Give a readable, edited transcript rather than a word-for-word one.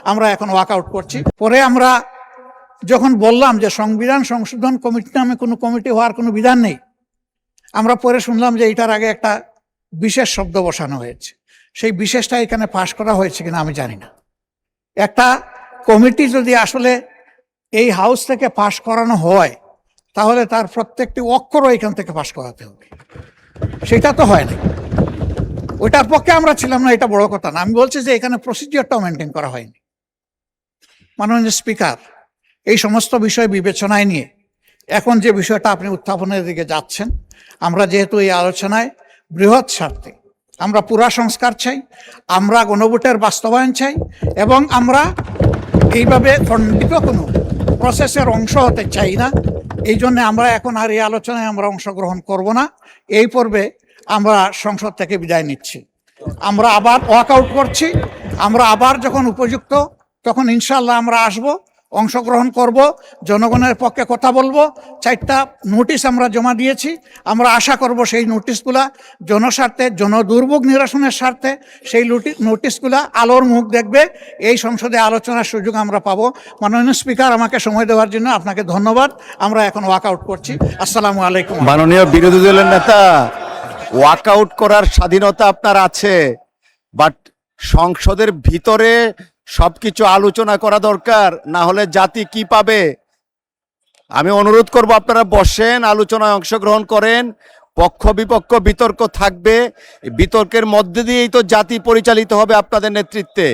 আমরা এখন ওয়াকআউট করছি। পরে আমরা যখন বললাম যে সংবিধান সংশোধন কমিটি নামে কোনো কমিটি হওয়ার কোনো বিধান নেই, আমরা পরে শুনলাম যে এটার আগে একটা বিশেষ শব্দ বসানো হয়েছে। সেই বিশেষটা এখানে পাশ করা হয়েছে কিনা আমি জানি না। একটা কমিটি যদি আসলে এই হাউস থেকে পাশ করানো হয় তাহলে তার প্রত্যেকটি অক্ষরও এখান থেকে পাশ করাতে হবে, সেটা তো হয় না। ওইটার পক্ষে আমরা ছিলাম না, এটা বড় কথা না। আমি বলছি যে এখানে প্রসিডিওরটাও মেনটেন করা হয়নি। মাননীয় স্পিকার, এই সমস্ত বিষয় বিবেচনায় নিয়ে এখন যে বিষয়টা আপনি উত্থাপনের দিকে যাচ্ছেন, আমরা যেহেতু এই আলোচনায় বৃহৎ স্বার্থে আমরা পুরা সংস্কার চাই, আমরা গণভোটের বাস্তবায়ন চাই, এবং আমরা এইভাবে খণ্ডিত কোনো প্রসেসের অংশ হতে চাই না। এই জন্য আমরা এখন আর এই আলোচনায় আমরা অংশগ্রহণ করব না। এই পর্বে আমরা সংসদ থেকে বিদায় নিচ্ছি। আমরা আবার ওয়াকআউট করছি। আমরা আবার যখন উপযুক্ত তখন ইনশাল্লাহ আমরা আসব, অংশগ্রহণ করব, জনগণের পক্ষে কথা বলবো। 4টা নোটিশ আমরা জমা দিয়েছি। আমরা আশা করব সেই নোটিশগুলা জনস্বার্থে, জনদুর্ভোগ নিরসনের স্বার্থে সেই নোটিশগুলা আলোর মুখ দেখবে। এই সংসদে আলোচনার সুযোগ আমরা পাবো। মাননীয় স্পিকার, আমাকে সময় দেওয়ার জন্য আপনাকে ধন্যবাদ। আমরা এখন ওয়াকআউট করছি। আসসালামু আলাইকুম। মাননীয় বিরোধী দলের নেতা, ওয়াকআউট করার স্বাধীনতা আপনার আছে, বাট সংসদের ভিতরে সবকিছু আলোচনা করা দরকার, না হলে জাতি কি পাবে? আমি অনুরোধ করব আপনারা বসেন, আলোচনায় অংশগ্রহণ করেন। পক্ষ বিপক্ষ বিতর্ক থাকবে, বিতর্কের মধ্যে দিয়েই তো জাতি পরিচালিত হবে আপনাদের নেতৃত্বে।